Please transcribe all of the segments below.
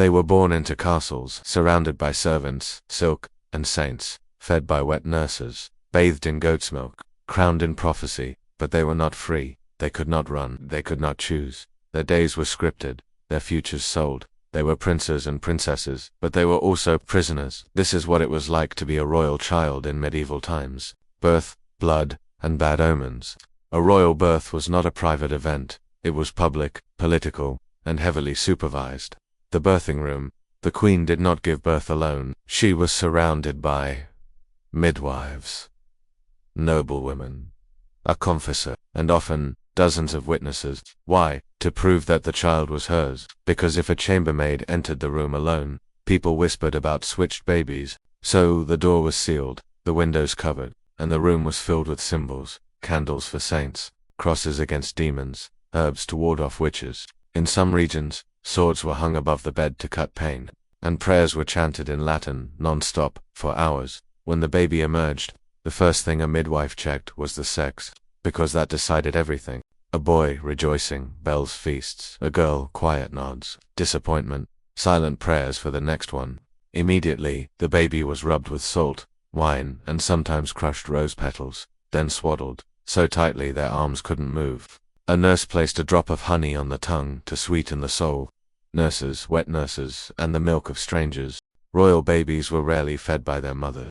They were born into castles, surrounded by servants, silk, and saints, fed by wet nurses, bathed in goat's milk, crowned in prophecy, but they were not free. They could not run, they could not choose. Their days were scripted, their futures sold. They were princes and princesses, but they were also prisoners. This is what it was like to be a royal child in medieval times. Birth, blood, and bad omens. A royal birth was not a private event. It was public, political, and heavily supervised. The birthing room. The queen did not give birth alone. She was surrounded by midwives, noblewomen, a confessor, and often dozens of witnesses. Why? To prove that the child was hers. Because if a chambermaid entered the room alone, people whispered about switched babies. So the door was sealed, the windows covered, and the room was filled with symbols, candles for saints, crosses against demons, herbs to ward off witches. In some regions, swords were hung above the bed to cut pain, and prayers were chanted in Latin, non-stop, for hours. When the baby emerged, the first thing a midwife checked was the sex, because that decided everything. A boy, rejoicing, bells, feasts. A girl, quiet nods, disappointment, silent prayers for the next one. Immediately, the baby was rubbed with salt, wine, and sometimes crushed rose petals, then swaddled, so tightly their arms couldn't move. A nurse placed a drop of honey on the tongue to sweeten the soul. Nurses, wet nurses, and the milk of strangers. Royal babies were rarely fed by their mother.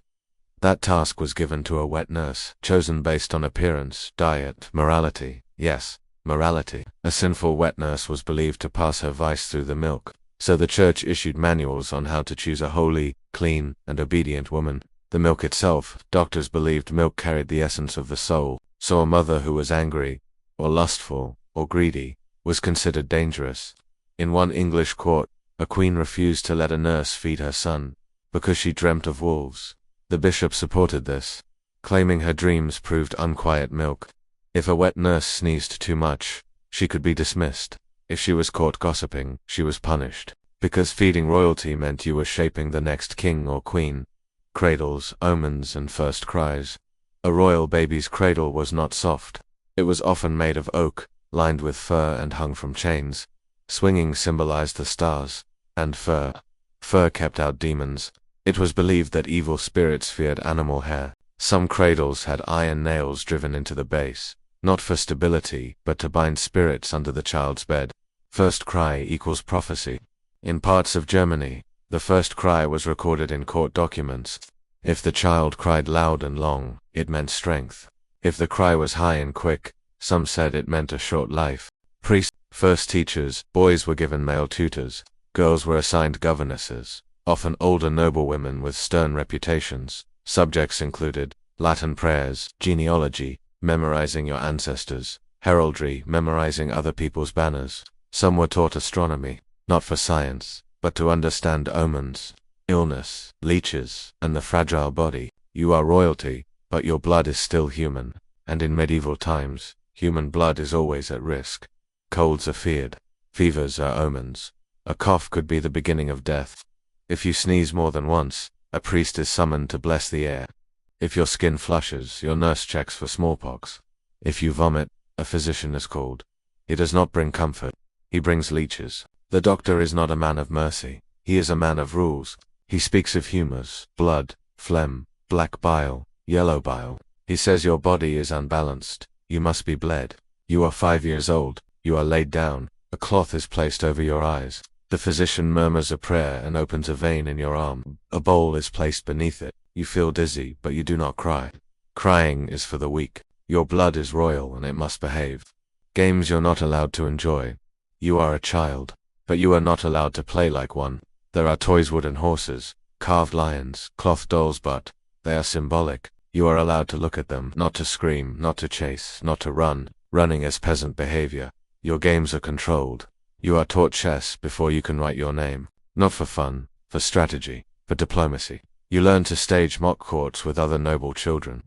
That task was given to a wet nurse, chosen based on appearance, diet, morality. Yes, morality. A sinful wet nurse was believed to pass her vice through the milk, so the church issued manuals on how to choose a holy, clean, and obedient woman. The milk itself, doctors believed milk carried the essence of the soul, so a mother who was angry, or lustful, or greedy, was considered dangerous. In one English court, a queen refused to let a nurse feed her son, because she dreamt of wolves. The bishop supported this, claiming her dreams proved unquiet milk. If a wet nurse sneezed too much, she could be dismissed. If she was caught gossiping, she was punished, because feeding royalty meant you were shaping the next king or queen. Cradles, omens, and first cries. A royal baby's cradle was not soft. It was often made of oak, lined with fur and hung from chains. Swinging symbolized the stars, and fur. Fur kept out demons. It was believed that evil spirits feared animal hair. Some cradles had iron nails driven into the base, not for stability, but to bind spirits under the child's bed. First cry equals prophecy. In parts of Germany, the first cry was recorded in court documents. If the child cried loud and long, it meant strength. If the cry was high and quick, some said it meant a short life. Priests, first teachers, boys were given male tutors. Girls were assigned governesses, often older noblewomen with stern reputations. Subjects included Latin prayers, genealogy, memorizing your ancestors, heraldry, memorizing other people's banners. Some were taught astronomy, not for science, but to understand omens, illness, leeches, and the fragile body. You are royalty, but your blood is still human, and in medieval times, human blood is always at risk. Colds are feared. Fevers are omens. A cough could be the beginning of death. If you sneeze more than once, a priest is summoned to bless the air. If your skin flushes, your nurse checks for smallpox. If you vomit, a physician is called. He does not bring comfort. He brings leeches. The doctor is not a man of mercy. He is a man of rules. He speaks of humors, blood, phlegm, black bile, yellow bile. He says your body is unbalanced. You must be bled. You are 5 years old. You are laid down. A cloth is placed over your eyes. The physician murmurs a prayer and opens a vein in your arm. A bowl is placed beneath it. You feel dizzy, but you do not cry. Crying is for the weak. Your blood is royal and it must behave. Games you're not allowed to enjoy. You are a child, but you are not allowed to play like one. There are toys, wooden horses, carved lions, cloth dolls, but they are symbolic. You are allowed to look at them, not to scream, not to chase, not to run. Running is peasant behavior. Your games are controlled. You are taught chess before you can write your name, not for fun, for strategy, for diplomacy. You learn to stage mock courts with other noble children.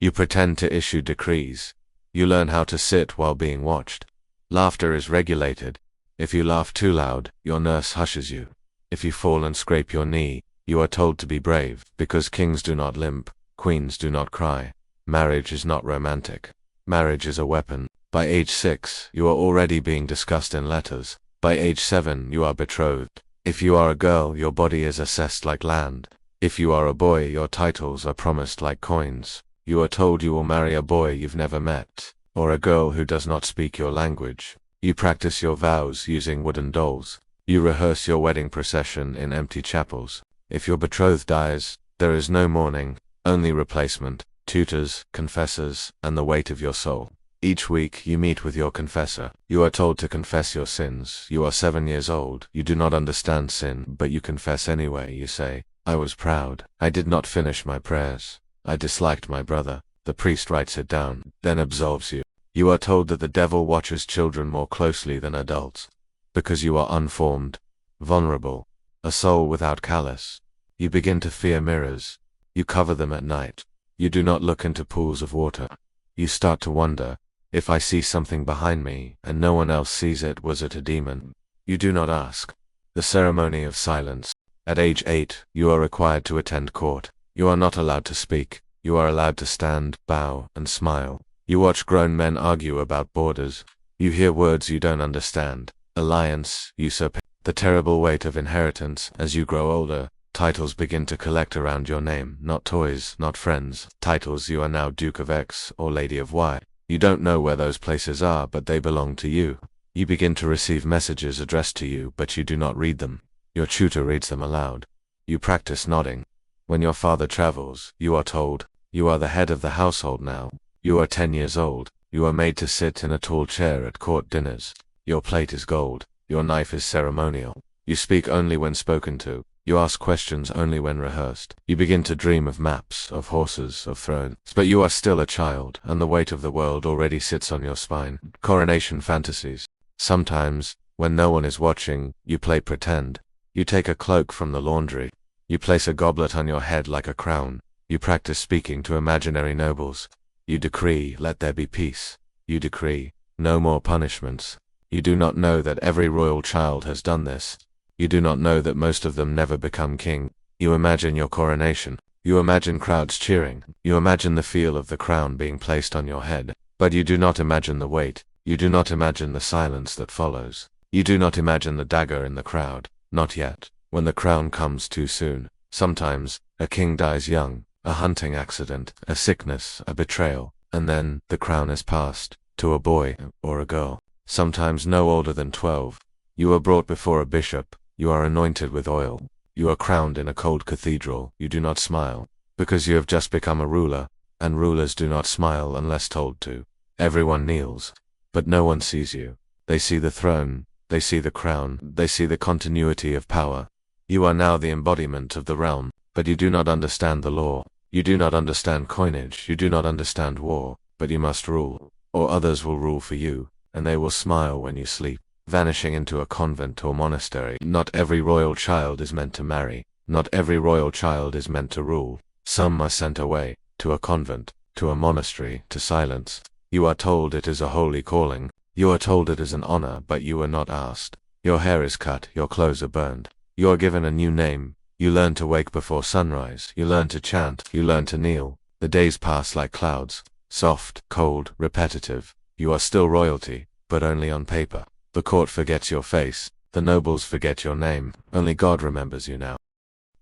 You pretend to issue decrees. You learn how to sit while being watched. Laughter is regulated. If you laugh too loud, your nurse hushes you. If you fall and scrape your knee, you are told to be brave, because kings do not limp, queens do not cry. Marriage is not romantic. Marriage is a weapon. By age 6, you are already being discussed in letters. By age 7, you are betrothed. If you are a girl, your body is assessed like land. If you are a boy, your titles are promised like coins. You are told you will marry a boy you've never met, or a girl who does not speak your language. You practice your vows using wooden dolls. You rehearse your wedding procession in empty chapels. If your betrothed dies, there is no mourning, only replacement, tutors, confessors, and the weight of your soul. Each week you meet with your confessor. You are told to confess your sins. You are 7 years old. You do not understand sin, but you confess anyway. You say, "I was proud. I did not finish my prayers. I disliked my brother." The priest writes it down, then absolves you. You are told that the devil watches children more closely than adults, because you are unformed, vulnerable, a soul without callus. You begin to fear mirrors. You cover them at night. You do not look into pools of water. You start to wonder, if I see something behind me and no one else sees it, was it a demon? You do not ask. The ceremony of silence. At age 8, you are required to attend court. You are not allowed to speak. You are allowed to stand, bow, and smile. You watch grown men argue about borders. You hear words you don't understand. Alliance, usurpation, the terrible weight of inheritance. As you grow older, titles begin to collect around your name. Not toys, not friends. Titles. You are now Duke of X or Lady of Y. You don't know where those places are, but they belong to you. You begin to receive messages addressed to you, but you do not read them. Your tutor reads them aloud. You practice nodding. When your father travels, you are told, "You are the head of the household now." You are 10 years old. You are made to sit in a tall chair at court dinners. Your plate is gold. Your knife is ceremonial. You speak only when spoken to. You ask questions only when rehearsed. You begin to dream of maps, of horses, of thrones. But you are still a child, and the weight of the world already sits on your spine. Coronation fantasies. Sometimes, when no one is watching, you play pretend. You take a cloak from the laundry. You place a goblet on your head like a crown. You practice speaking to imaginary nobles. You decree, "Let there be peace." You decree, "No more punishments." You do not know that every royal child has done this. You do not know that most of them never become king. You imagine your coronation. You imagine crowds cheering. You imagine the feel of the crown being placed on your head. But you do not imagine the weight. You do not imagine the silence that follows. You do not imagine the dagger in the crowd. Not yet. When the crown comes too soon. Sometimes, a king dies young. A hunting accident, a sickness, a betrayal, and then the crown is passed to a boy or a girl, sometimes no older than 12. You are brought before a bishop. You are anointed with oil. You are crowned in a cold cathedral. You do not smile, because you have just become a ruler, and rulers do not smile unless told to. Everyone kneels, but no one sees you. They see the throne, they see the crown, they see the continuity of power. You are now the embodiment of the realm, but you do not understand the law. You do not understand coinage. You do not understand war, but you must rule, or others will rule for you, and they will smile when you sleep. Vanishing into a convent or monastery. Not every royal child is meant to marry. Not every royal child is meant to rule. Some are sent away, to a convent, to a monastery, to silence. You are told it is a holy calling. You are told it is an honor, but you are not asked. Your hair is cut, your clothes are burned. You are given a new name. You learn to wake before sunrise. You learn to chant. You learn to kneel. The days pass like clouds, soft, cold, repetitive. You are still royalty, but only on paper. The court forgets your face. The nobles forget your name. Only God remembers you now.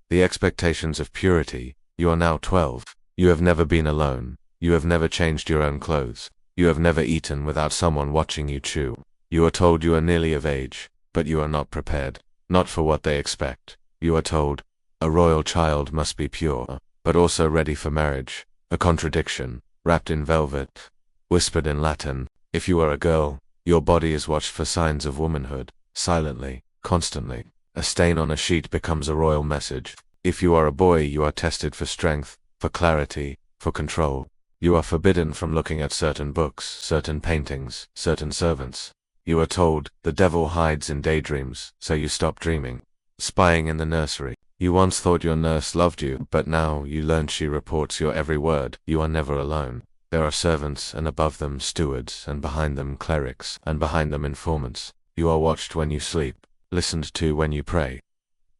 The expectations of purity. You are now 12. You have never been alone. You have never changed your own clothes. You have never eaten without someone watching you chew. You are told you are nearly of age, but you are not prepared. Not for what they expect. You are told, a royal child must be pure, but also ready for marriage. A contradiction, wrapped in velvet, whispered in Latin. If you are a girl, your body is watched for signs of womanhood, silently, constantly. A stain on a sheet becomes a royal message. If you are a boy, you are tested for strength, for clarity, for control. You are forbidden from looking at certain books, certain paintings, certain servants. You are told, the devil hides in daydreams, so you stop dreaming. Spying in the nursery. You once thought your nurse loved you, but now you learn she reports your every word. You are never alone. There are servants, and above them stewards, and behind them clerics, and behind them informants. You are watched when you sleep, listened to when you pray.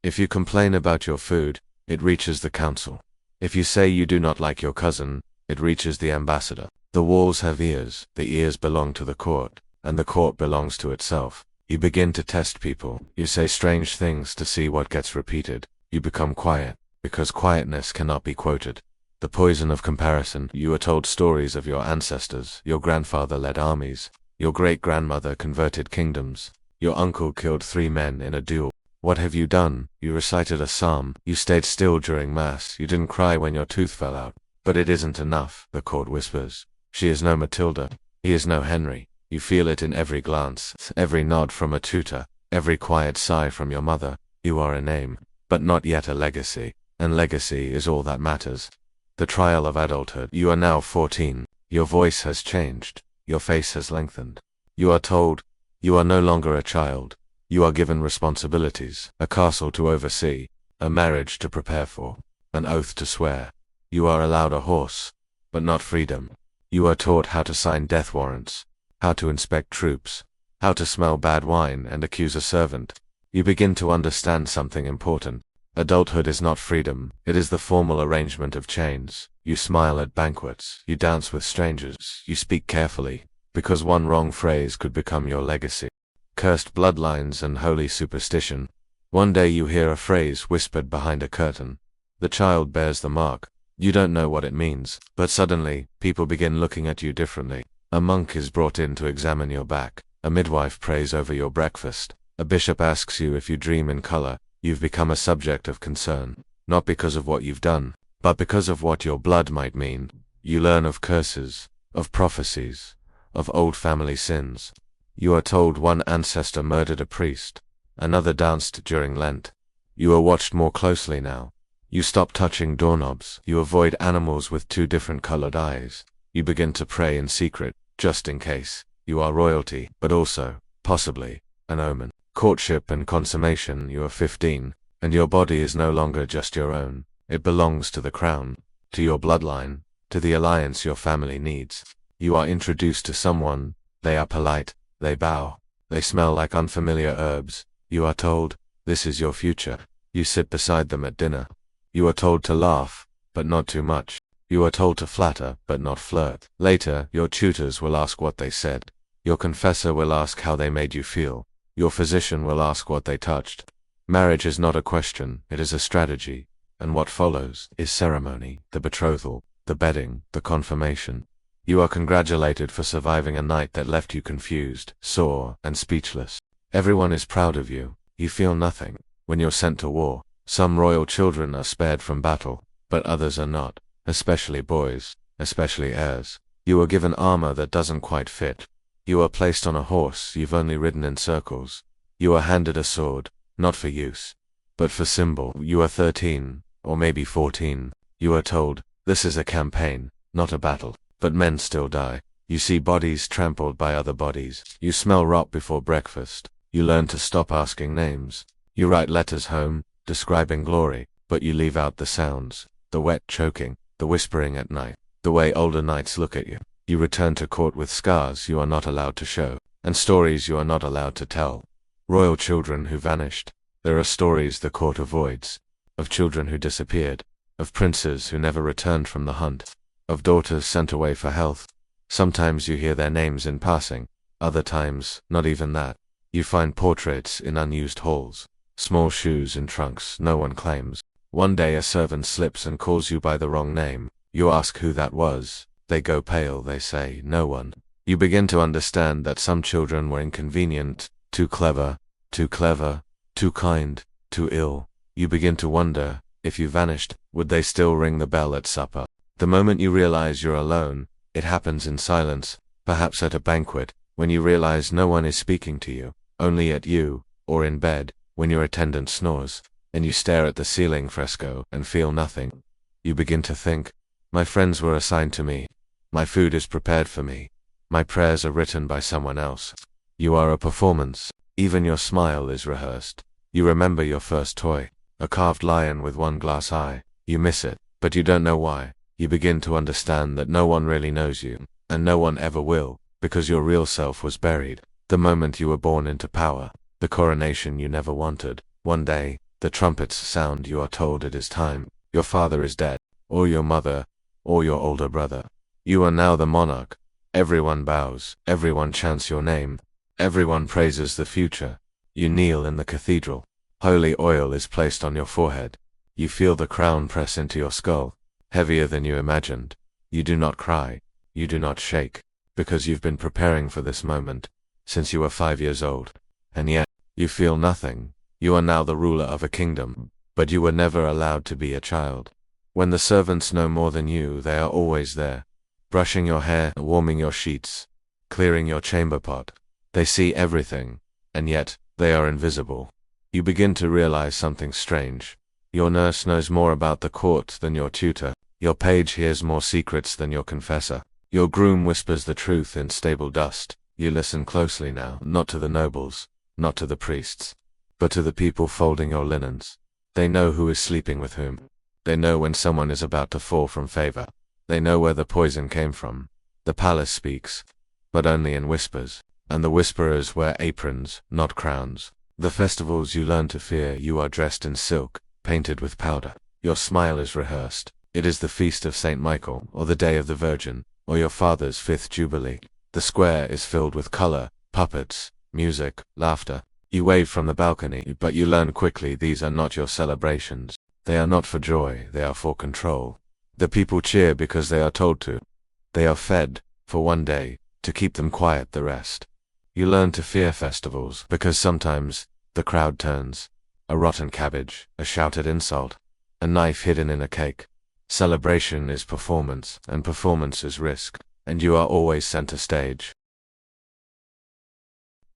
If you complain about your food, it reaches the council. If you say you do not like your cousin, it reaches the ambassador. The walls have ears, the ears belong to the court, and the court belongs to itself. You begin to test people. You say strange things to see what gets repeated. You become quiet, because quietness cannot be quoted. The poison of comparison. You are told stories of your ancestors. Your grandfather led armies. Your great-grandmother converted kingdoms. Your uncle killed 3 men in a duel. What have you done? You recited a psalm. You stayed still during mass. You didn't cry when your tooth fell out. But it isn't enough, the court whispers. She is no Matilda. He is no Henry. You feel it in every glance, every nod from a tutor, every quiet sigh from your mother. You are a name, but not yet a legacy, and legacy is all that matters. The trial of adulthood. You are now 14. Your voice has changed. Your face has lengthened. You are told, you are no longer a child. You are given responsibilities, a castle to oversee, a marriage to prepare for, an oath to swear. You are allowed a horse, but not freedom. You are taught how to sign death warrants, how to inspect troops, how to smell bad wine and accuse a servant. You begin to understand something important. Adulthood is not freedom, it is the formal arrangement of chains. You smile at banquets, you dance with strangers, you speak carefully, because one wrong phrase could become your legacy. Cursed bloodlines and holy superstition. One day you hear a phrase whispered behind a curtain. The child bears the mark. You don't know what it means, but suddenly, people begin looking at you differently. A monk is brought in to examine your back. A midwife prays over your breakfast. A bishop asks you if you dream in color. You've become a subject of concern, not because of what you've done, but because of what your blood might mean. You learn of curses, of prophecies, of old family sins. You are told one ancestor murdered a priest, another danced during Lent. You are watched more closely now. You stop touching doorknobs. You avoid animals with 2 different colored eyes. You begin to pray in secret, just in case. You are royalty, but also, possibly, an omen. Courtship and consummation. You are 15, and your body is no longer just your own. It belongs to the crown, to your bloodline, to the alliance your family needs. You are introduced to someone. They are polite, they bow, they smell like unfamiliar herbs. You are told, this is your future. You sit beside them at dinner. You are told to laugh, but not too much. You are told to flatter, but not flirt. Later, your tutors will ask what they said. Your confessor will ask how they made you feel. Your physician will ask what they touched. Marriage is not a question, it is a strategy, and what follows is ceremony, the betrothal, the bedding, the confirmation. You are congratulated for surviving a night that left you confused, sore, and speechless. Everyone is proud of you. You feel nothing. When you're sent to war, some royal children are spared from battle, but others are not, especially boys, especially heirs. You are given armor that doesn't quite fit. You are placed on a horse you've only ridden in circles. You are handed a sword, not for use, but for symbol. You are 13, or maybe 14. You are told, this is a campaign, not a battle, but men still die. You see bodies trampled by other bodies. You smell rot before breakfast. You learn to stop asking names. You write letters home, describing glory, but you leave out the sounds, the wet choking, the whispering at night, the way older knights look at you. You return to court with scars you are not allowed to show, and stories you are not allowed to tell. Royal children who vanished. There are stories the court avoids, of children who disappeared, of princes who never returned from the hunt, of daughters sent away for health. Sometimes you hear their names in passing, other times, not even that. You find portraits in unused halls, small shoes in trunks no one claims. One day a servant slips and calls you by the wrong name. You ask who that was. They go pale, they say, no one. You begin to understand that some children were inconvenient, too clever, too kind, too ill. You begin to wonder, if you vanished, would they still ring the bell at supper? The moment you realize you're alone, it happens in silence, perhaps at a banquet, when you realize no one is speaking to you, only at you, or in bed, when your attendant snores, and you stare at the ceiling fresco and feel nothing. You begin to think, my friends were assigned to me. My food is prepared for me. My prayers are written by someone else. You are a performance. Even your smile is rehearsed. You remember your first toy, a carved lion with one glass eye. You miss it, but you don't know why. You begin to understand that no one really knows you, and no one ever will, because your real self was buried. The moment you were born into power, the coronation you never wanted. One day, the trumpets sound. You are told it is time. Your father is dead, or your mother, or your older brother. You are now the monarch. Everyone bows, everyone chants your name. Everyone praises the future. You kneel in the cathedral. Holy oil is placed on your forehead. You feel the crown press into your skull, heavier than you imagined. You do not cry. You do not shake, because you've been preparing for this moment since you were 5 years old. And yet, you feel nothing. You are now the ruler of a kingdom, but you were never allowed to be a child. When the servants know more than you, they are always there, brushing your hair, warming your sheets, clearing your chamber pot. They see everything, and yet, they are invisible. You begin to realize something strange. Your nurse knows more about the court than your tutor. Your page hears more secrets than your confessor. Your groom whispers the truth in stable dust. You listen closely now, not to the nobles, not to the priests, but to the people folding your linens. They know who is sleeping with whom. They know when someone is about to fall from favor. They know where the poison came from. The palace speaks, but only in whispers, and the whisperers wear aprons, not crowns. The festivals you learn to fear, you are dressed in silk, painted with powder. Your smile is rehearsed. It is the feast of Saint Michael, or the Day of the Virgin, or your father's 5th Jubilee. The square is filled with color, puppets, music, laughter. You wave from the balcony, but you learn quickly these are not your celebrations. They are not for joy, they are for control. The people cheer because they are told to. They are fed, for one day, to keep them quiet the rest. You learn to fear festivals, because sometimes, the crowd turns. A rotten cabbage, a shouted insult, a knife hidden in a cake. Celebration is performance, and performance is risk, and you are always center stage.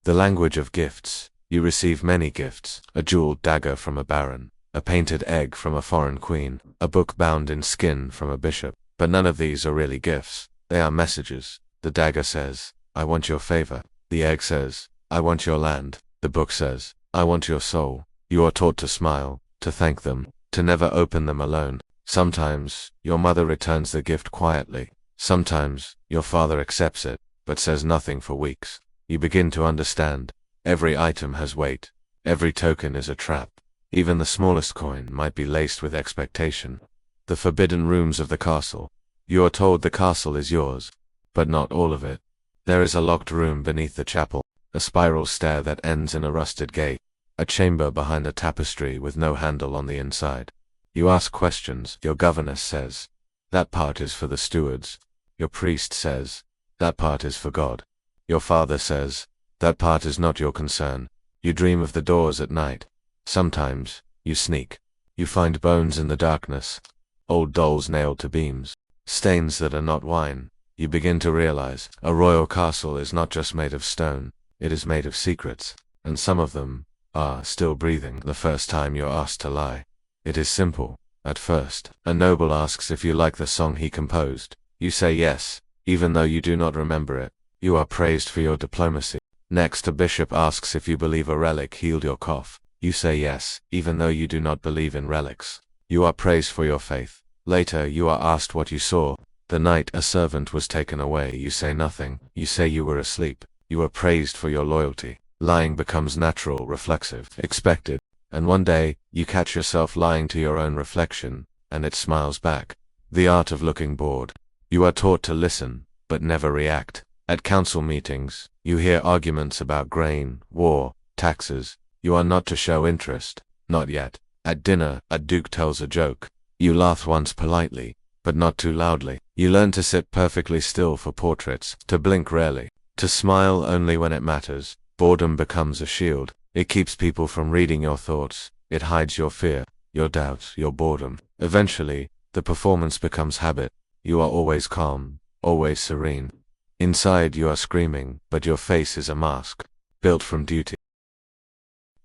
The language of gifts. You receive many gifts: a jeweled dagger from a baron, a painted egg from a foreign queen, a book bound in skin from a bishop. But none of these are really gifts. They are messages. The dagger says, I want your favor. The egg says, I want your land. The book says, I want your soul. You are taught to smile, to thank them, to never open them alone. Sometimes, your mother returns the gift quietly. Sometimes, your father accepts it, but says nothing for weeks. You begin to understand. Every item has weight. Every token is a trap. Even the smallest coin might be laced with expectation. The forbidden rooms of the castle. You are told the castle is yours, but not all of it. There is a locked room beneath the chapel, a spiral stair that ends in a rusted gate, a chamber behind a tapestry with no handle on the inside. You ask questions. Your governess says, that part is for the stewards. Your priest says, that part is for God. Your father says, that part is not your concern. You dream of the doors at night. Sometimes, you sneak. You find bones in the darkness, old dolls nailed to beams, stains that are not wine. You begin to realize, a royal castle is not just made of stone, it is made of secrets, and some of them are still breathing the first time you're asked to lie. It is simple. At first, a noble asks if you like the song he composed. You say yes, even though you do not remember it. You are praised for your diplomacy. Next, a bishop asks if you believe a relic healed your cough. You say yes, even though you do not believe in relics. You are praised for your faith. Later, you are asked what you saw. The night a servant was taken away. You say nothing. You say you were asleep. You are praised for your loyalty. Lying becomes natural, reflexive, expected. And one day, you catch yourself lying to your own reflection, and it smiles back. The art of looking bored. You are taught to listen, but never react. At council meetings, you hear arguments about grain, war, taxes. You are not to show interest. Not yet. At dinner, a duke tells a joke. You laugh once politely, but not too loudly. You learn to sit perfectly still for portraits, to blink rarely, to smile only when it matters. Boredom becomes a shield. It keeps people from reading your thoughts. It hides your fear, your doubt, your boredom. Eventually, the performance becomes habit. You are always calm, always serene. Inside you are screaming, but your face is a mask, built from duty.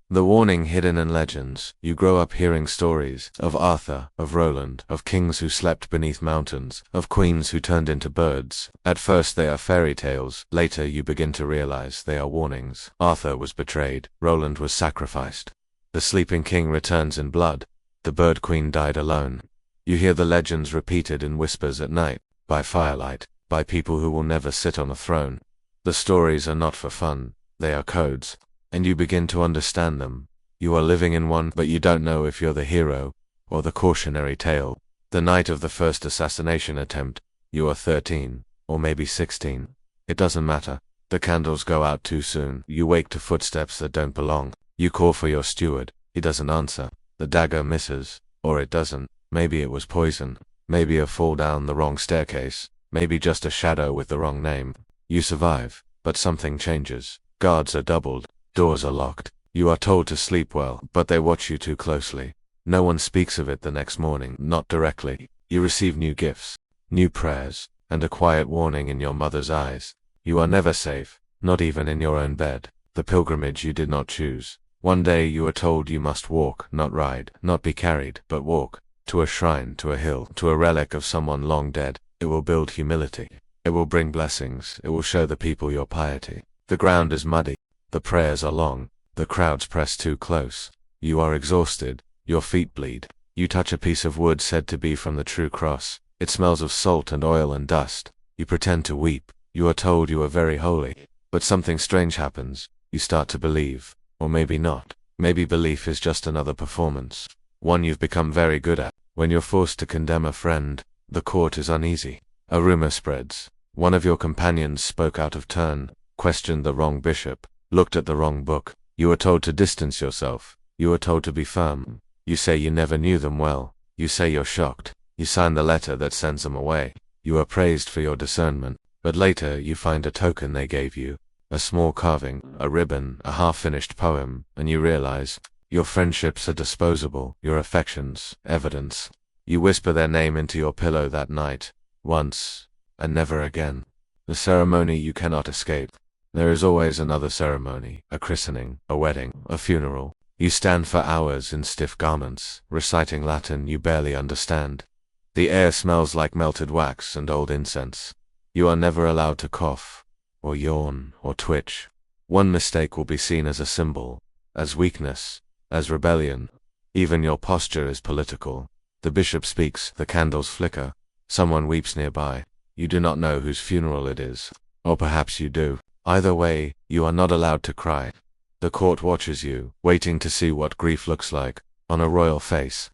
The warning hidden in legends. You grow up hearing stories of Arthur, of Roland, of kings who slept beneath mountains, of queens who turned into birds. At first they are fairy tales. Later you begin to realize they are warnings. Arthur was betrayed. Roland was sacrificed. The sleeping king returns in blood. The bird queen died alone. You hear the legends repeated in whispers at night, by firelight, by people who will never sit on a throne. The stories are not for fun. They are codes. And you begin to understand them. You are living in one, but you don't know if you're the hero or the cautionary tale. The night of the first assassination attempt, you are 13, or maybe 16. It doesn't matter. The candles go out too soon. You wake to footsteps that don't belong. You call for your steward. He doesn't answer. The dagger misses. Or it doesn't. Maybe it was poison. Maybe a fall down the wrong staircase. Maybe just a shadow with the wrong name. You survive, but something changes. Guards are doubled. Doors are locked. You are told to sleep well, but they watch you too closely. No one speaks of it the next morning, not directly. You receive new gifts, new prayers, and a quiet warning in your mother's eyes. You are never safe, not even in your own bed. The pilgrimage you did not choose. One day you are told you must walk, not ride, not be carried, but walk. To a shrine, to a hill, to a relic of someone long dead. It will build humility. It will bring blessings. It will show the people your piety. The ground is muddy. The prayers are long. The crowds press too close. You are exhausted. Your feet bleed. You touch a piece of wood said to be from the true cross. It smells of salt and oil and dust. You pretend to weep. You are told you are very holy. But something strange happens. You start to believe. Or maybe not. Maybe belief is just another performance. One you've become very good at. When you're forced to condemn a friend, the court is uneasy. A rumor spreads. One of your companions spoke out of turn, questioned the wrong bishop, looked at the wrong book. You are told to distance yourself. You are told to be firm. You say you never knew them well. You say you're shocked. You sign the letter that sends them away. You are praised for your discernment. But later you find a token they gave you. A small carving, a ribbon, a half-finished poem, and you realize your friendships are disposable, your affections, evidence. You whisper their name into your pillow that night, once, and never again. The ceremony you cannot escape. There is always another ceremony, a christening, a wedding, a funeral. You stand for hours in stiff garments, reciting Latin you barely understand. The air smells like melted wax and old incense. You are never allowed to cough, or yawn, or twitch. One mistake will be seen as a symbol, as weakness, as rebellion. Even your posture is political. The bishop speaks, the candles flicker. Someone weeps nearby. You do not know whose funeral it is. Or perhaps you do. Either way, you are not allowed to cry. The court watches you, waiting to see what grief looks like, on a royal face.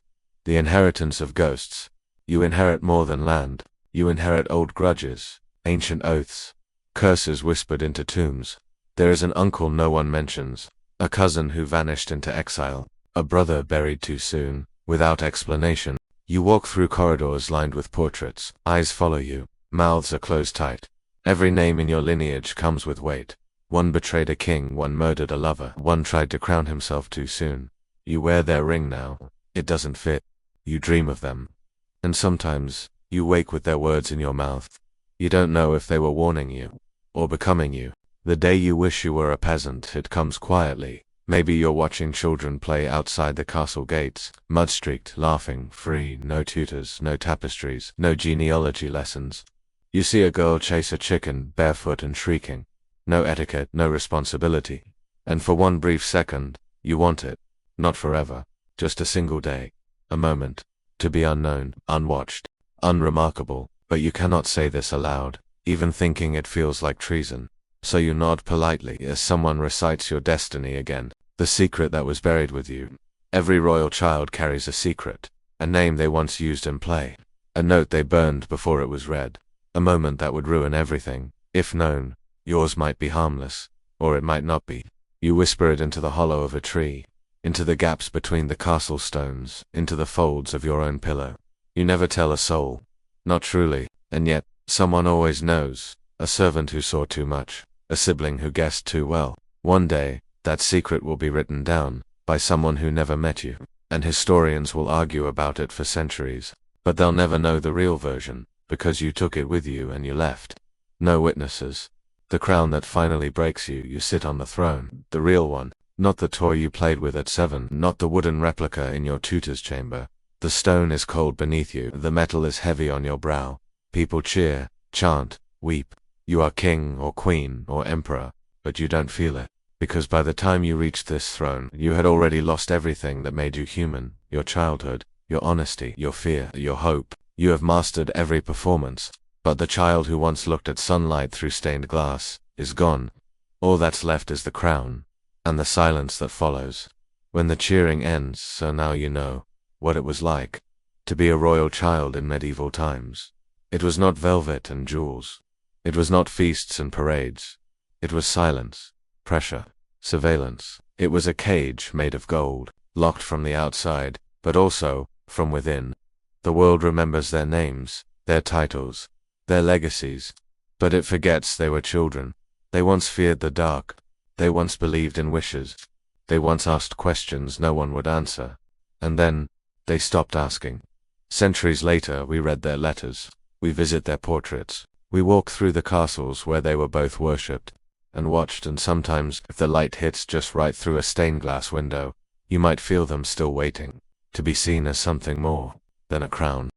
The inheritance of ghosts. You inherit more than land. You inherit old grudges, ancient oaths, curses whispered into tombs. There is an uncle no one mentions, a cousin who vanished into exile, a brother buried too soon, without explanation. You walk through corridors lined with portraits. Eyes follow you. Mouths are closed tight. Every name in your lineage comes with weight. One betrayed a king, one murdered a lover, one tried to crown himself too soon. You wear their ring now. It doesn't fit. You dream of them. And sometimes, you wake with their words in your mouth. You don't know if they were warning you, or becoming you. The day you wish you were a peasant, it comes quietly. Maybe you're watching children play outside the castle gates, mud-streaked, laughing, free, no tutors, no tapestries, no genealogy lessons. You see a girl chase a chicken, barefoot and shrieking. No etiquette, no responsibility. And for one brief second, you want it. Not forever. Just a single day. A moment. To be unknown, unwatched, unremarkable. But you cannot say this aloud. Even thinking it feels like treason. So you nod politely as someone recites your destiny again. The secret that was buried with you. Every royal child carries a secret. A name they once used in play. A note they burned before it was read. A moment that would ruin everything. If known, yours might be harmless. Or it might not be. You whisper it into the hollow of a tree. Into the gaps between the castle stones. Into the folds of your own pillow. You never tell a soul. Not truly. And yet, someone always knows. A servant who saw too much. A sibling who guessed too well. One day, that secret will be written down, by someone who never met you, and historians will argue about it for centuries. But they'll never know the real version, because you took it with you and you left. No witnesses. The crown that finally breaks you, you sit on the throne, the real one, not the toy you played with at 7, not the wooden replica in your tutor's chamber. The stone is cold beneath you, the metal is heavy on your brow. People cheer, chant, weep. You are king or queen or emperor, but you don't feel it. Because by the time you reached this throne, you had already lost everything that made you human. Your childhood, your honesty, your fear, your hope. You have mastered every performance. But the child who once looked at sunlight through stained glass is gone. All that's left is the crown, and the silence that follows. When the cheering ends, so now you know what it was like to be a royal child in medieval times. It was not velvet and jewels. It was not feasts and parades. It was silence, pressure, surveillance. It was a cage made of gold, locked from the outside, but also from within. The world remembers their names, their titles, their legacies, but it forgets they were children. They once feared the dark. They once believed in wishes. They once asked questions no one would answer. And then, they stopped asking. Centuries later, we read their letters. We visit their portraits. We walk through the castles where they were both worshipped and watched, and sometimes, if the light hits just right through a stained glass window, you might feel them still waiting to be seen as something more than a crown.